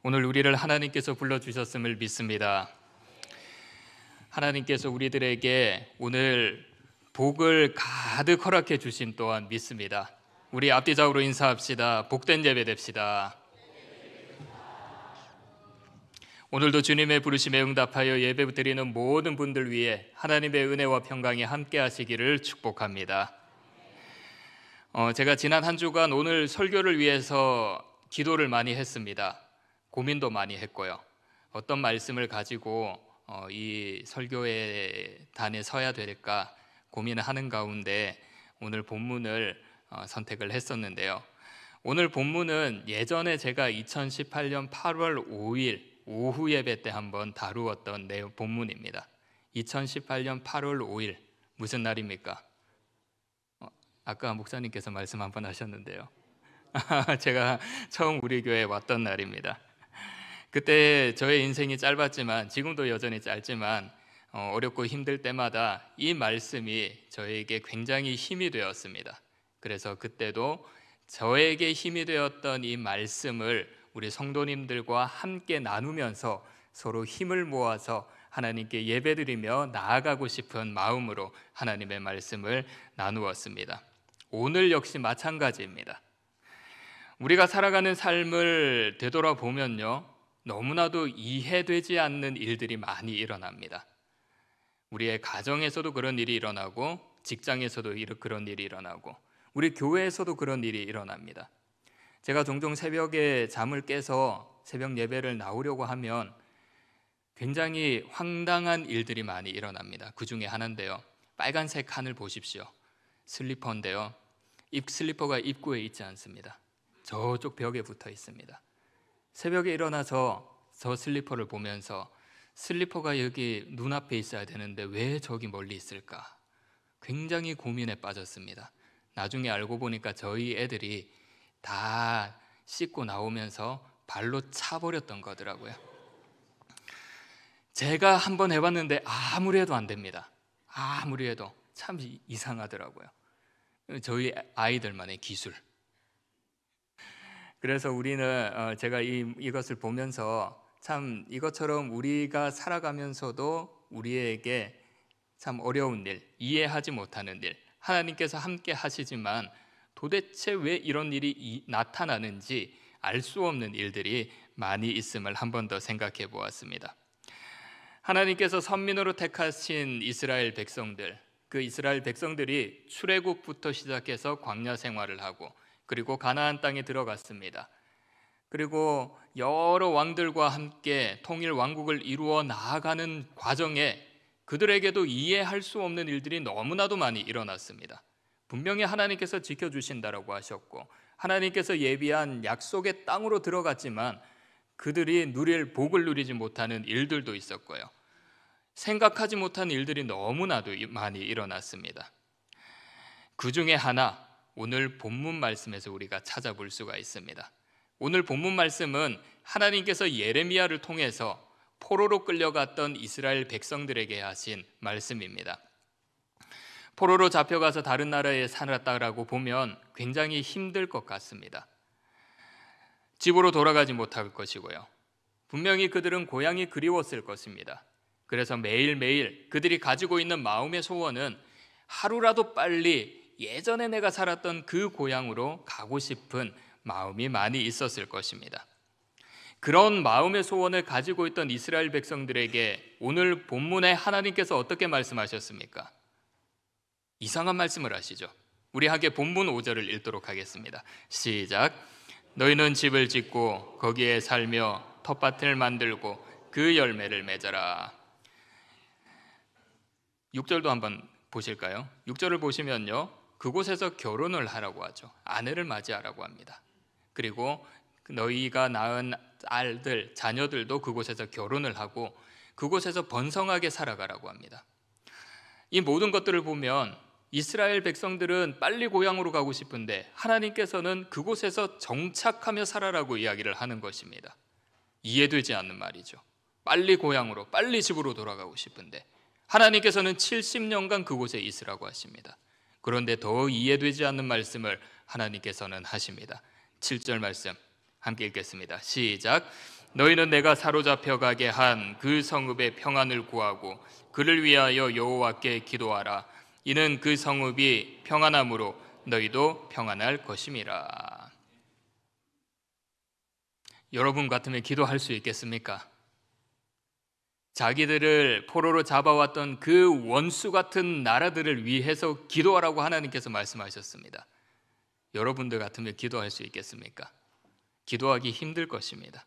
오늘 우리를 하나님께서 불러주셨음을 믿습니다. 하나님께서 우리들에게 오늘 복을 가득 허락해 주신 또한 믿습니다. 우리 앞뒤좌우로 인사합시다. 복된 예배 됩시다. 오늘도 주님의 부르심에 응답하여 예배 드리는 모든 분들 위해 하나님의 은혜와 평강이 함께 하시기를 축복합니다. 제가 지난 한 주간 오늘 설교를 위해서 기도를 많이 했습니다. 고민도 많이 했고요. 어떤 말씀을 가지고 이 설교의 단에 서야 될까 고민을 하는 가운데 오늘 본문을 선택을 했었는데요. 오늘 본문은 예전에 제가 2018년 8월 5일 오후 예배 때 한번 다루었던 본문입니다. 2018년 8월 5일 무슨 날입니까? 아까 목사님께서 말씀 한번 하셨는데요. 제가 처음 우리 교회에 왔던 날입니다. 그때 저의 인생이 짧았지만 지금도 여전히 짧지만 어렵고 힘들 때마다 이 말씀이 저에게 굉장히 힘이 되었습니다. 그래서 그때도 저에게 힘이 되었던 이 말씀을 우리 성도님들과 함께 나누면서 서로 힘을 모아서 하나님께 예배드리며 나아가고 싶은 마음으로 하나님의 말씀을 나누었습니다. 오늘 역시 마찬가지입니다. 우리가 살아가는 삶을 되돌아보면요, 너무나도 이해되지 않는 일들이 많이 일어납니다. 우리의 가정에서도 그런 일이 일어나고 직장에서도 그런 일이 일어나고 우리 교회에서도 그런 일이 일어납니다. 제가 종종 새벽에 잠을 깨서 새벽 예배를 나오려고 하면 굉장히 황당한 일들이 많이 일어납니다. 그 중에 하나인데요, 빨간색 칸을 보십시오. 슬리퍼인데요, 슬리퍼가 입구에 있지 않습니다. 저쪽 벽에 붙어 있습니다. 새벽에 일어나서 저 슬리퍼를 보면서 슬리퍼가 여기 눈앞에 있어야 되는데 왜 저기 멀리 있을까? 굉장히 고민에 빠졌습니다. 나중에 알고 보니까 저희 애들이 다 씻고 나오면서 발로 차버렸던 거더라고요. 제가 한번 해봤는데 아무리 해도 안 됩니다. 아무리 해도 참 이상하더라고요. 저희 아이들만의 기술. 그래서 우리는 제가 이것을 보면서 참 이것처럼 우리가 살아가면서도 우리에게 참 어려운 일, 이해하지 못하는 일, 하나님께서 함께 하시지만 도대체 왜 이런 일이 나타나는지 알 수 없는 일들이 많이 있음을 한 번 더 생각해 보았습니다. 하나님께서 선민으로 택하신 이스라엘 백성들, 그 이스라엘 백성들이 출애굽부터 시작해서 광야 생활을 하고 그리고 가나안 땅에 들어갔습니다. 그리고 여러 왕들과 함께 통일 왕국을 이루어 나아가는 과정에 그들에게도 이해할 수 없는 일들이 너무나도 많이 일어났습니다. 분명히 하나님께서 지켜주신다라고 하셨고 하나님께서 예비한 약속의 땅으로 들어갔지만 그들이 누릴 복을 누리지 못하는 일들도 있었고요. 생각하지 못한 일들이 너무나도 많이 일어났습니다. 그 중에 하나, 오늘 본문 말씀에서 우리가 찾아볼 수가 있습니다. 오늘 본문 말씀은 하나님께서 예레미야를 통해서 포로로 끌려갔던 이스라엘 백성들에게 하신 말씀입니다. 포로로 잡혀가서 다른 나라에 살았다라고 보면 굉장히 힘들 것 같습니다. 집으로 돌아가지 못할 것이고요. 분명히 그들은 고향이 그리웠을 것입니다. 그래서 매일매일 그들이 가지고 있는 마음의 소원은 하루라도 빨리 예전에 내가 살았던 그 고향으로 가고 싶은 마음이 많이 있었을 것입니다. 그런 마음의 소원을 가지고 있던 이스라엘 백성들에게 오늘 본문에 하나님께서 어떻게 말씀하셨습니까? 이상한 말씀을 하시죠. 우리 함께 본문 5절을 읽도록 하겠습니다. 시작. 너희는 집을 짓고 거기에 살며 텃밭을 만들고 그 열매를 맺어라. 6절도 한번 보실까요? 6절을 보시면요, 그곳에서 결혼을 하라고 하죠. 아내를 맞이하라고 합니다. 그리고 너희가 낳은 딸들, 자녀들도 그곳에서 결혼을 하고 그곳에서 번성하게 살아가라고 합니다. 이 모든 것들을 보면 이스라엘 백성들은 빨리 고향으로 가고 싶은데 하나님께서는 그곳에서 정착하며 살아라고 이야기를 하는 것입니다. 이해되지 않는 말이죠. 빨리 고향으로, 빨리 집으로 돌아가고 싶은데 하나님께서는 70년간 그곳에 있으라고 하십니다. 그런데 더 이해되지 않는 말씀을 하나님께서는 하십니다. 7절 말씀 함께 읽겠습니다. 시작. 너희는 내가 사로잡혀 가게 한 그 성읍의 평안을 구하고 그를 위하여 여호와께 기도하라. 이는 그 성읍이 평안함으로 너희도 평안할 것임이라. 여러분 같으면 기도할 수 있겠습니까? 자기들을 포로로 잡아왔던 그 원수 같은 나라들을 위해서 기도하라고 하나님께서 말씀하셨습니다. 여러분들 같으면 기도할 수 있겠습니까? 기도하기 힘들 것입니다.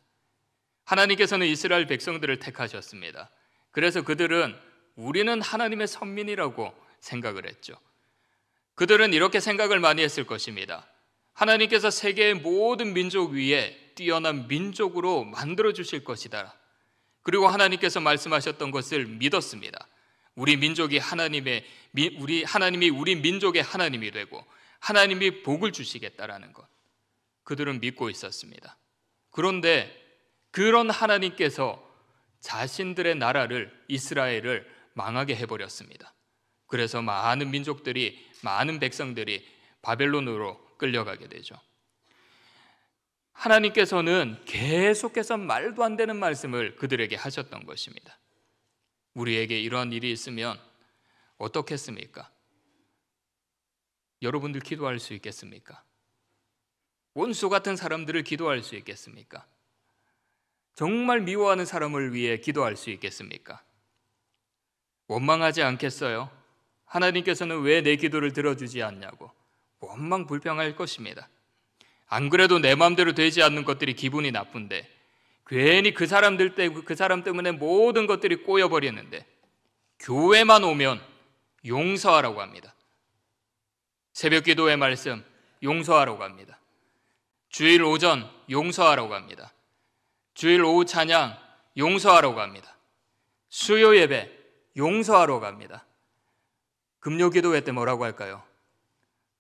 하나님께서는 이스라엘 백성들을 택하셨습니다. 그래서 그들은 우리는 하나님의 선민이라고 생각을 했죠. 그들은 이렇게 생각을 많이 했을 것입니다. 하나님께서 세계의 모든 민족 위에 뛰어난 민족으로 만들어 주실 것이다. 그리고 하나님께서 말씀하셨던 것을 믿었습니다. 하나님이 우리 민족의 하나님이 되고 하나님이 복을 주시겠다라는 것, 그들은 믿고 있었습니다. 그런데 그런 하나님께서 자신들의 나라를, 이스라엘을 망하게 해버렸습니다. 그래서 많은 민족들이, 많은 백성들이 바벨론으로 끌려가게 되죠. 하나님께서는 계속해서 말도 안 되는 말씀을 그들에게 하셨던 것입니다. 우리에게 이러한 일이 있으면 어떻겠습니까? 여러분들 기도할 수 있겠습니까? 원수 같은 사람들을 기도할 수 있겠습니까? 정말 미워하는 사람을 위해 기도할 수 있겠습니까? 원망하지 않겠어요? 하나님께서는 왜 내 기도를 들어주지 않냐고 원망 불평할 것입니다. 안 그래도 내 마음대로 되지 않는 것들이 기분이 나쁜데, 괜히 그 사람 때문에 모든 것들이 꼬여버리는데, 교회만 오면 용서하라고 합니다. 새벽 기도의 말씀 용서하라고 합니다. 주일 오전 용서하라고 합니다. 주일 오후 찬양 용서하라고 합니다. 수요 예배 용서하라고 합니다. 금요 기도회 때 뭐라고 할까요?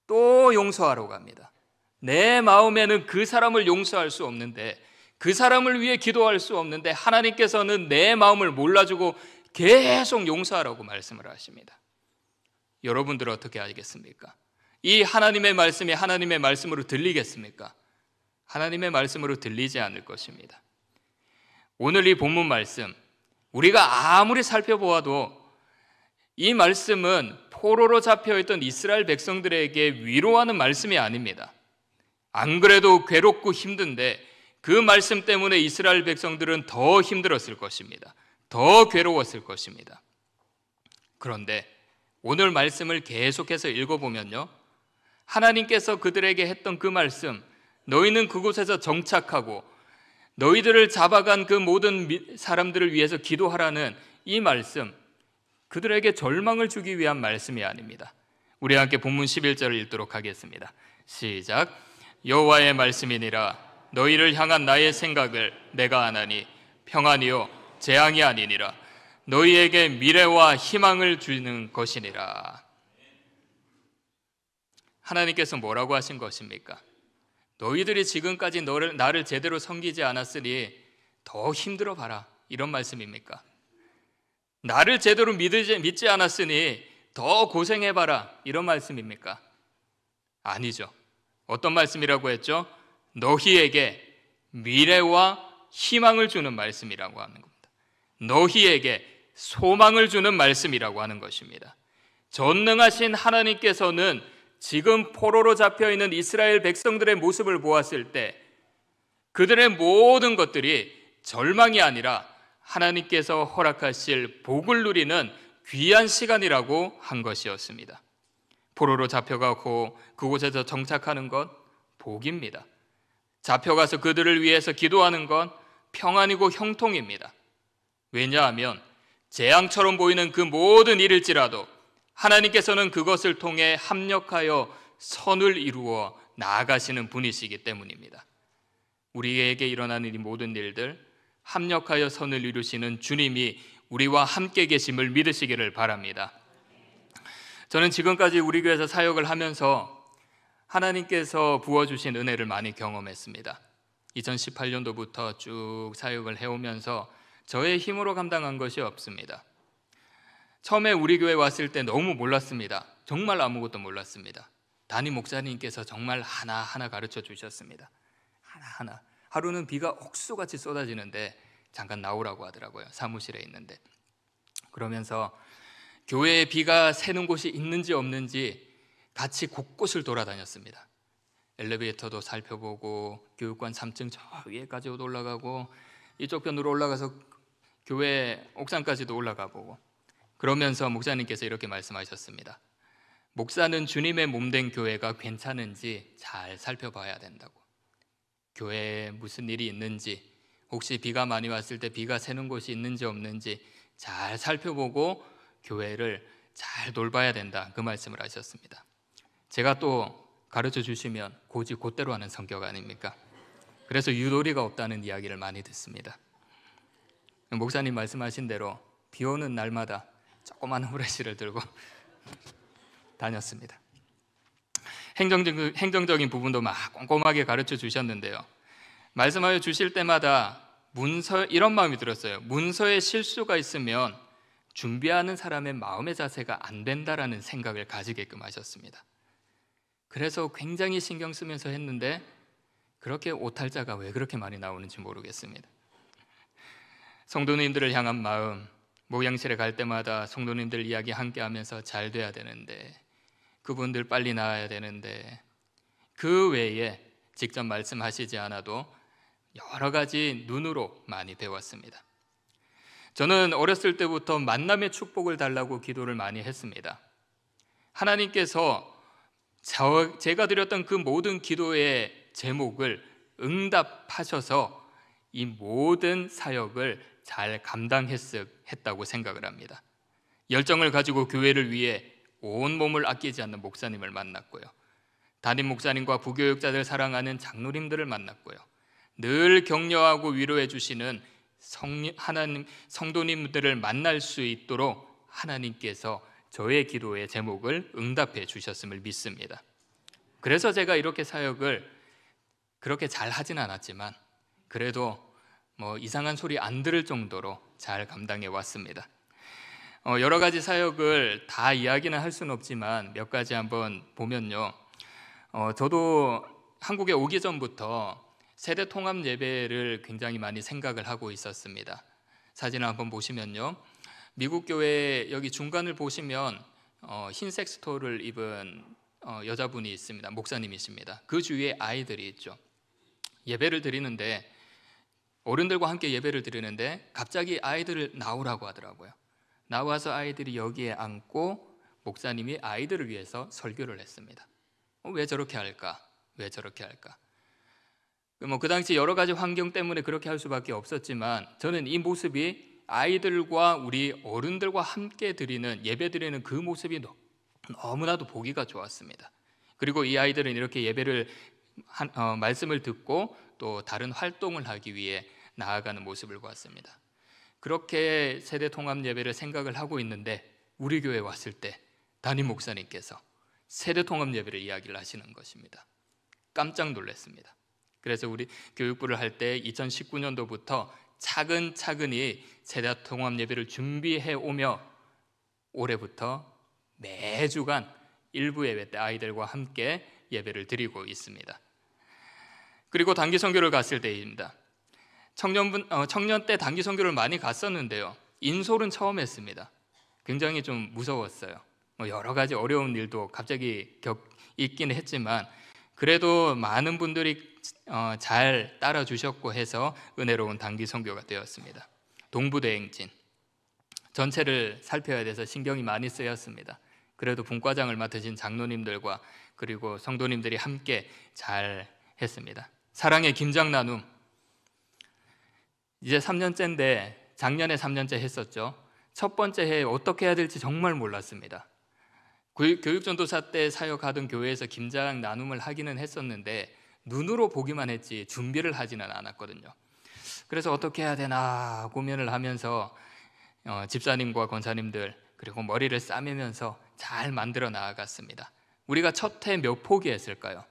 또 용서하라고 합니다. 내 마음에는 그 사람을 용서할 수 없는데, 그 사람을 위해 기도할 수 없는데 하나님께서는 내 마음을 몰라주고 계속 용서하라고 말씀을 하십니다. 여러분들 어떻게 하겠습니까? 이 하나님의 말씀이 하나님의 말씀으로 들리겠습니까? 하나님의 말씀으로 들리지 않을 것입니다. 오늘 이 본문 말씀, 우리가 아무리 살펴보아도 이 말씀은 포로로 잡혀있던 이스라엘 백성들에게 위로하는 말씀이 아닙니다. 안 그래도 괴롭고 힘든데 그 말씀 때문에 이스라엘 백성들은 더 힘들었을 것입니다. 더 괴로웠을 것입니다. 그런데 오늘 말씀을 계속해서 읽어보면요, 하나님께서 그들에게 했던 그 말씀, 너희는 그곳에서 정착하고 너희들을 잡아간 그 모든 사람들을 위해서 기도하라는 이 말씀, 그들에게 절망을 주기 위한 말씀이 아닙니다. 우리 함께 본문 11절을 읽도록 하겠습니다. 시작. 여호와의 말씀이니라. 너희를 향한 나의 생각을 내가 아나니 평안이요 재앙이 아니니라. 너희에게 미래와 희망을 주는 것이니라. 하나님께서 뭐라고 하신 것입니까? 너희들이 지금까지 나를 제대로 섬기지 않았으니 더 힘들어 봐라, 이런 말씀입니까? 나를 제대로 믿지 않았으니 더 고생해봐라, 이런 말씀입니까? 아니죠. 어떤 말씀이라고 했죠? 너희에게 미래와 희망을 주는 말씀이라고 하는 겁니다. 너희에게 소망을 주는 말씀이라고 하는 것입니다. 전능하신 하나님께서는 지금 포로로 잡혀있는 이스라엘 백성들의 모습을 보았을 때 그들의 모든 것들이 절망이 아니라 하나님께서 허락하실 복을 누리는 귀한 시간이라고 한 것이었습니다. 포로로 잡혀가고 그곳에서 정착하는 것 복입니다. 잡혀가서 그들을 위해서 기도하는 건 평안이고 형통입니다. 왜냐하면 재앙처럼 보이는 그 모든 일일지라도 하나님께서는 그것을 통해 합력하여 선을 이루어 나아가시는 분이시기 때문입니다. 우리에게 일어나는 이 모든 일들, 합력하여 선을 이루시는 주님이 우리와 함께 계심을 믿으시기를 바랍니다. 저는 지금까지 우리 교회에서 사역을 하면서 하나님께서 부어주신 은혜를 많이 경험했습니다. 2018년도부터 쭉 사역을 해오면서 저의 힘으로 감당한 것이 없습니다. 처음에 우리 교회 왔을 때 너무 몰랐습니다. 정말 아무것도 몰랐습니다. 담임 목사님께서 정말 하나하나 가르쳐 주셨습니다. 하나하나. 하루는 비가 옥수같이 쏟아지는데 잠깐 나오라고 하더라고요. 사무실에 있는데. 그러면서 교회에 비가 새는 곳이 있는지 없는지 같이 곳곳을 돌아다녔습니다. 엘리베이터도 살펴보고 교육관 3층 저 위에까지 올라가고 이쪽 편으로 올라가서 교회 옥상까지도 올라가 보고, 그러면서 목사님께서 이렇게 말씀하셨습니다. 목사는 주님의 몸된 교회가 괜찮은지 잘 살펴봐야 된다고. 교회에 무슨 일이 있는지, 혹시 비가 많이 왔을 때 비가 새는 곳이 있는지 없는지 잘 살펴보고 교회를 잘 돌봐야 된다, 그 말씀을 하셨습니다. 제가 또 가르쳐 주시면 고지 곧대로 하는 성격 아닙니까? 그래서 유도리가 없다는 이야기를 많이 듣습니다. 목사님 말씀하신 대로 비 오는 날마다 조그만 후레쉬를 들고 다녔습니다. 행정적인 부분도 막 꼼꼼하게 가르쳐 주셨는데요, 말씀하여 주실 때마다 이런 마음이 들었어요. 문서에 실수가 있으면 준비하는 사람의 마음의 자세가 안 된다라는 생각을 가지게끔 하셨습니다. 그래서 굉장히 신경 쓰면서 했는데 그렇게 오탈자가 왜 그렇게 많이 나오는지 모르겠습니다. 성도님들을 향한 마음, 목양실에 갈 때마다 성도님들 이야기 함께 하면서 잘 돼야 되는데, 그분들 빨리 나아야 되는데, 그 외에 직접 말씀하시지 않아도 여러 가지 눈으로 많이 배웠습니다. 저는 어렸을 때부터 만남의 축복을 달라고 기도를 많이 했습니다. 하나님께서 제가 드렸던 그 모든 기도의 제목을 응답하셔서 이 모든 사역을 잘 감당했다고 생각을 합니다. 열정을 가지고 교회를 위해 온 몸을 아끼지 않는 목사님을 만났고요, 담임 목사님과 부교육자들 사랑하는 장로님들을 만났고요, 늘 격려하고 위로해 주시는 하나님 성도님들을 만날 수 있도록 하나님께서 저의 기도의 제목을 응답해 주셨음을 믿습니다. 그래서 제가 이렇게 사역을 그렇게 잘 하진 않았지만 그래도 이상한 소리 안 들을 정도로 잘 감당해 왔습니다. 여러 가지 사역을 다 이야기는 할 수는 없지만 몇 가지 한번 보면요, 저도 한국에 오기 전부터 세대 통합 예배를 굉장히 많이 생각을 하고 있었습니다. 사진을 한번 보시면요, 미국 교회 여기 중간을 보시면 흰색 스토를 입은 여자분이 있습니다. 목사님이십니다. 그 주위에 아이들이 있죠. 예배를 드리는데, 어른들과 함께 예배를 드리는데 갑자기 아이들을 나오라고 하더라고요. 나와서 아이들이 여기에 앉고 목사님이 아이들을 위해서 설교를 했습니다. 왜 저렇게 할까? 왜 저렇게 할까? 그 당시 여러 가지 환경 때문에 그렇게 할 수밖에 없었지만 저는 이 모습이 아이들과 우리 어른들과 함께 드리는 예배 드리는 그 모습이 너무나도 보기가 좋았습니다. 그리고 이 아이들은 이렇게 예배를 말씀을 듣고 또 다른 활동을 하기 위해 나아가는 모습을 보았습니다. 그렇게 세대 통합 예배를 생각을 하고 있는데 우리 교회에 왔을 때 담임 목사님께서 세대 통합 예배를 이야기를 하시는 것입니다. 깜짝 놀랐습니다. 그래서 우리 교육부를 할 때 2019년도부터 차근차근히 세대 통합 예배를 준비해 오며 올해부터 매주간 일부 예배 때 아이들과 함께 예배를 드리고 있습니다. 그리고 단기 선교를 갔을 때입니다. 청년 때 단기 선교를 많이 갔었는데요, 인솔은 처음 했습니다. 굉장히 좀 무서웠어요. 여러 가지 어려운 일도 갑자기 있긴 했지만 그래도 많은 분들이 잘 따라주셨고 해서 은혜로운 단기 선교가 되었습니다. 동부대행진 전체를 살펴야 돼서 신경이 많이 쓰였습니다. 그래도 분과장을 맡으신 장로님들과 그리고 성도님들이 함께 잘 했습니다. 사랑의 김장 나눔, 이제 3년째인데 작년에 3년째 했었죠. 첫 번째 해에 어떻게 해야 될지 정말 몰랐습니다. 교육전도사 때 사역하던 교회에서 김장 나눔을 하기는 했었는데 눈으로 보기만 했지 준비를 하지는 않았거든요. 그래서 어떻게 해야 되나 고민을 하면서 집사님과 권사님들 그리고 머리를 싸매면서 잘 만들어 나아갔습니다. 우리가 첫 해 몇 포기 했을까요?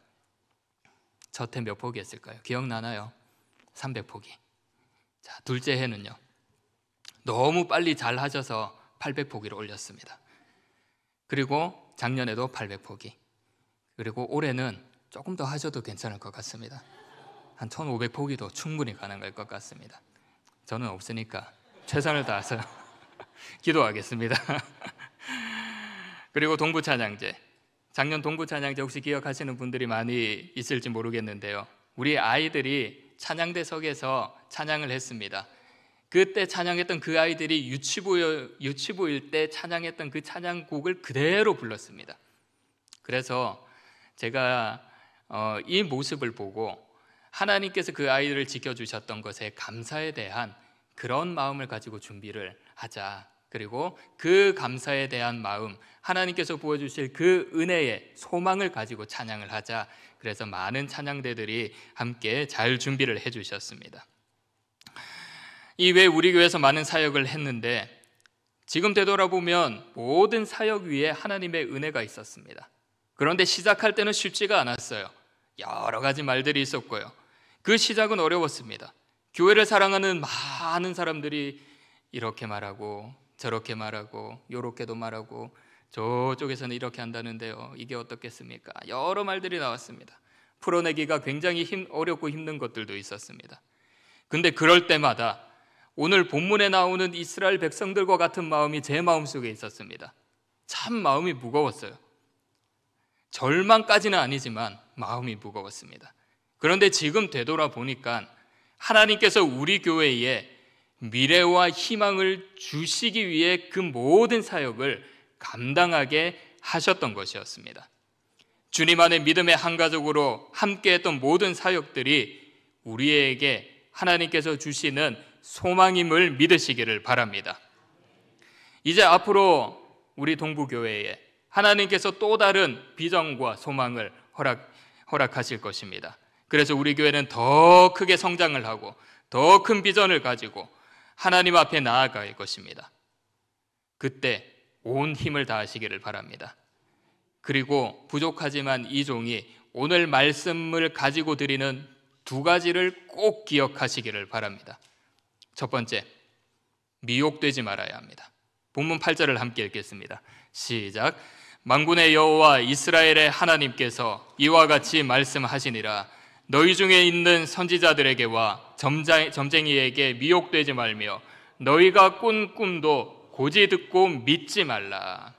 첫 해 몇 포기 했을까요? 기억나나요? 300포기. 자, 둘째 해는요, 너무 빨리 잘 하셔서 800포기를 올렸습니다. 그리고 작년에도 800포기, 그리고 올해는 조금 더 하셔도 괜찮을 것 같습니다. 한 1500포기도 충분히 가능할 것 같습니다. 저는 없으니까 최선을 다해서 기도하겠습니다. 그리고 동부찬양제, 작년 동부찬양제 혹시 기억하시는 분들이 많이 있을지 모르겠는데요, 우리 아이들이 찬양대석에서 찬양을 했습니다. 그때 찬양했던 그 아이들이 유치부일 때 찬양했던 그 찬양곡을 그대로 불렀습니다. 그래서 제가 이 모습을 보고 하나님께서 그 아이들을 지켜주셨던 것에 감사에 대한 그런 마음을 가지고 준비를 하자. 그리고 그 감사에 대한 마음, 하나님께서 부어주실 그 은혜의 소망을 가지고 찬양을 하자. 그래서 많은 찬양대들이 함께 잘 준비를 해주셨습니다. 이외에 우리 교회에서 많은 사역을 했는데 지금 되돌아보면 모든 사역 위에 하나님의 은혜가 있었습니다. 그런데 시작할 때는 쉽지가 않았어요. 여러 가지 말들이 있었고요. 그 시작은 어려웠습니다. 교회를 사랑하는 많은 사람들이 이렇게 말하고 저렇게 말하고 요렇게도 말하고 저쪽에서는 이렇게 한다는데요, 이게 어떻겠습니까? 여러 말들이 나왔습니다. 풀어내기가 굉장히 어렵고 힘든 것들도 있었습니다. 근데 그럴 때마다 오늘 본문에 나오는 이스라엘 백성들과 같은 마음이 제 마음속에 있었습니다. 참 마음이 무거웠어요. 절망까지는 아니지만 마음이 무거웠습니다. 그런데 지금 되돌아보니까 하나님께서 우리 교회에 미래와 희망을 주시기 위해 그 모든 사역을 감당하게 하셨던 것이었습니다. 주님 안에 믿음의 한 가족으로 함께했던 모든 사역들이 우리에게 하나님께서 주시는 소망임을 믿으시기를 바랍니다. 이제 앞으로 우리 동부교회에 하나님께서 또 다른 비전과 소망을 허락하실 것입니다. 그래서 우리 교회는 더 크게 성장을 하고 더 큰 비전을 가지고 하나님 앞에 나아갈 것입니다. 그때 온 힘을 다하시기를 바랍니다. 그리고 부족하지만 이 종이 오늘 말씀을 가지고 드리는 두 가지를 꼭 기억하시기를 바랍니다. 첫 번째, 미혹되지 말아야 합니다. 본문 8절을 함께 읽겠습니다. 시작. 만군의 여호와 이스라엘의 하나님께서 이와 같이 말씀하시니라. 너희 중에 있는 선지자들에게와 점쟁이에게 미혹되지 말며 너희가 꾼 꿈도 고지 듣고 믿지 말라.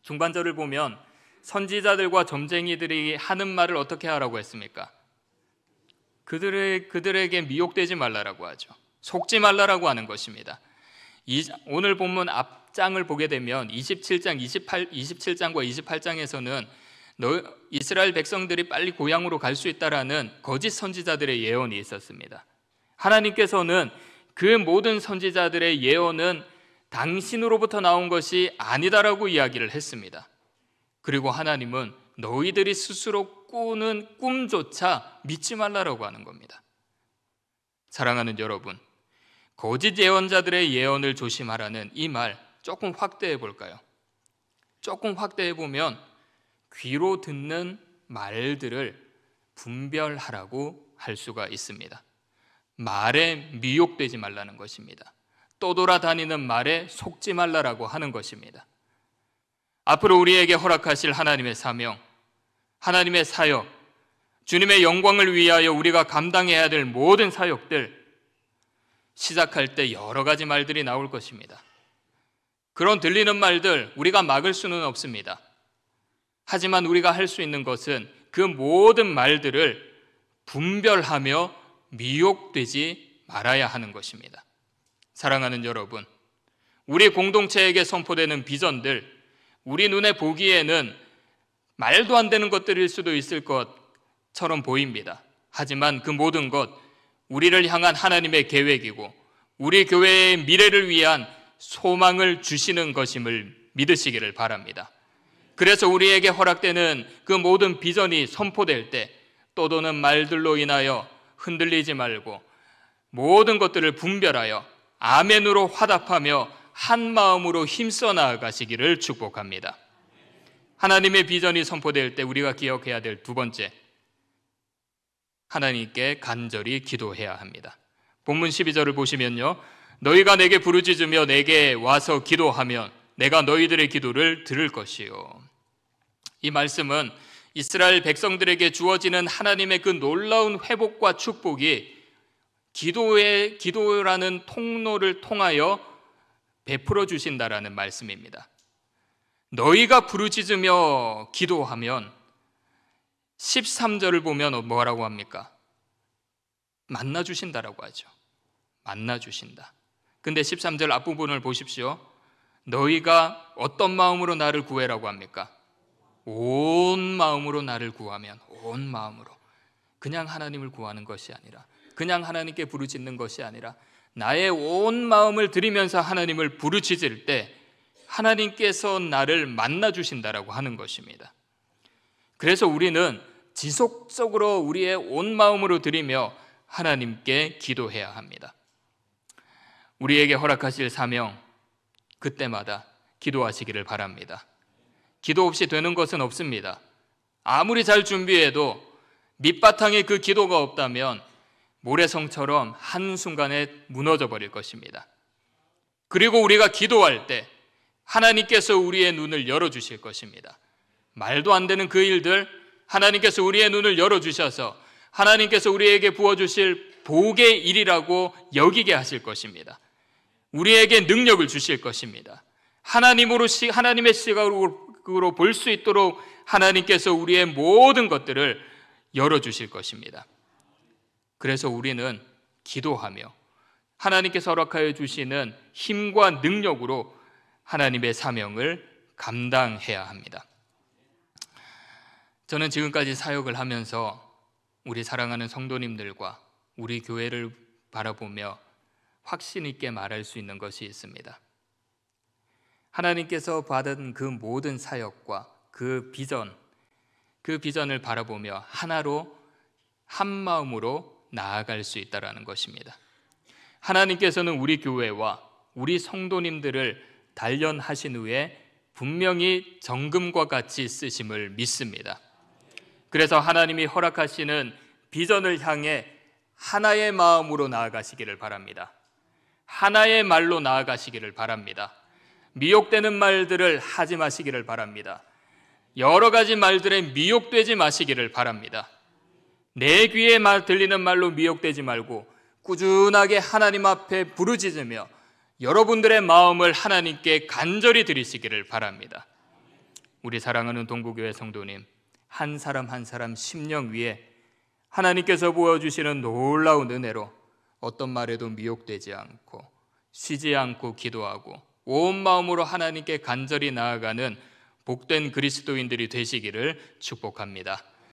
중반절을 보면 선지자들과 점쟁이들이 하는 말을 어떻게 하라고 했습니까? 그들에게 미혹되지 말라라고 하죠. 속지 말라라고 하는 것입니다. 오늘 본문 앞장을 보게 되면 27장과 28장에서는 이스라엘 백성들이 빨리 고향으로 갈 수 있다라는 거짓 선지자들의 예언이 있었습니다. 하나님께서는 그 모든 선지자들의 예언은 당신으로부터 나온 것이 아니다라고 이야기를 했습니다. 그리고 하나님은 너희들이 스스로 꾸는 꿈조차 믿지 말라라고 하는 겁니다. 사랑하는 여러분, 거짓 예언자들의 예언을 조심하라는 이 말 조금 확대해 볼까요? 조금 확대해 보면 귀로 듣는 말들을 분별하라고 할 수가 있습니다. 말에 미혹되지 말라는 것입니다. 떠돌아다니는 말에 속지 말라라고 하는 것입니다. 앞으로 우리에게 허락하실 하나님의 사명, 하나님의 사역, 주님의 영광을 위하여 우리가 감당해야 될 모든 사역들, 시작할 때 여러 가지 말들이 나올 것입니다. 그런 들리는 말들 우리가 막을 수는 없습니다. 하지만 우리가 할 수 있는 것은 그 모든 말들을 분별하며 미혹되지 말아야 하는 것입니다. 사랑하는 여러분, 우리 공동체에게 선포되는 비전들, 우리 눈에 보기에는 말도 안 되는 것들일 수도 있을 것처럼 보입니다. 하지만 그 모든 것, 우리를 향한 하나님의 계획이고 우리 교회의 미래를 위한 소망을 주시는 것임을 믿으시기를 바랍니다. 그래서 우리에게 허락되는 그 모든 비전이 선포될 때 떠도는 말들로 인하여 흔들리지 말고 모든 것들을 분별하여 아멘으로 화답하며 한 마음으로 힘써 나아가시기를 축복합니다. 하나님의 비전이 선포될 때 우리가 기억해야 될 두 번째, 하나님께 간절히 기도해야 합니다. 본문 12절을 보시면요, 너희가 내게 부르짖으며 내게 와서 기도하면 내가 너희들의 기도를 들을 것이요. 이 말씀은 이스라엘 백성들에게 주어지는 하나님의 그 놀라운 회복과 축복이 기도라는 통로를 통하여 베풀어 주신다라는 말씀입니다. 너희가 부르짖으며 기도하면 13절을 보면 뭐라고 합니까? 만나 주신다라고 하죠. 만나 주신다. 근데 13절 앞부분을 보십시오. 너희가 어떤 마음으로 나를 구해라고 합니까? 온 마음으로 나를 구하면, 온 마음으로. 그냥 하나님을 구하는 것이 아니라, 그냥 하나님께 부르짖는 것이 아니라 나의 온 마음을 들이면서 하나님을 부르짖을 때 하나님께서 나를 만나 주신다라고 하는 것입니다. 그래서 우리는 지속적으로 우리의 온 마음으로 드리며 하나님께 기도해야 합니다. 우리에게 허락하실 사명, 그때마다 기도하시기를 바랍니다. 기도 없이 되는 것은 없습니다. 아무리 잘 준비해도 밑바탕에 그 기도가 없다면 모래성처럼 한순간에 무너져 버릴 것입니다. 그리고 우리가 기도할 때 하나님께서 우리의 눈을 열어주실 것입니다. 말도 안 되는 그 일들 하나님께서 우리의 눈을 열어주셔서 하나님께서 우리에게 부어주실 복의 일이라고 여기게 하실 것입니다. 우리에게 능력을 주실 것입니다. 하나님의 시각으로 볼 수 있도록 하나님께서 우리의 모든 것들을 열어주실 것입니다. 그래서 우리는 기도하며 하나님께서 허락하여 주시는 힘과 능력으로 하나님의 사명을 감당해야 합니다. 저는 지금까지 사역을 하면서 우리 사랑하는 성도님들과 우리 교회를 바라보며 확신 있게 말할 수 있는 것이 있습니다. 하나님께서 받은 그 모든 사역과 그 비전을 바라보며 하나로 한 마음으로 나아갈 수 있다는 것입니다. 하나님께서는 우리 교회와 우리 성도님들을 단련하신 후에 분명히 정금과 같이 쓰심을 믿습니다. 그래서 하나님이 허락하시는 비전을 향해 하나의 마음으로 나아가시기를 바랍니다. 하나의 말로 나아가시기를 바랍니다. 미혹되는 말들을 하지 마시기를 바랍니다. 여러 가지 말들에 미혹되지 마시기를 바랍니다. 내 귀에 들리는 말로 미혹되지 말고 꾸준하게 하나님 앞에 부르짖으며 여러분들의 마음을 하나님께 간절히 드리시기를 바랍니다. 우리 사랑하는 동부교회 성도님, 한 사람 한 사람 심령 위에 하나님께서 부어주시는 놀라운 은혜로 어떤 말에도 미혹되지 않고 쉬지 않고 기도하고 온 마음으로 하나님께 간절히 나아가는 복된 그리스도인들이 되시기를 축복합니다.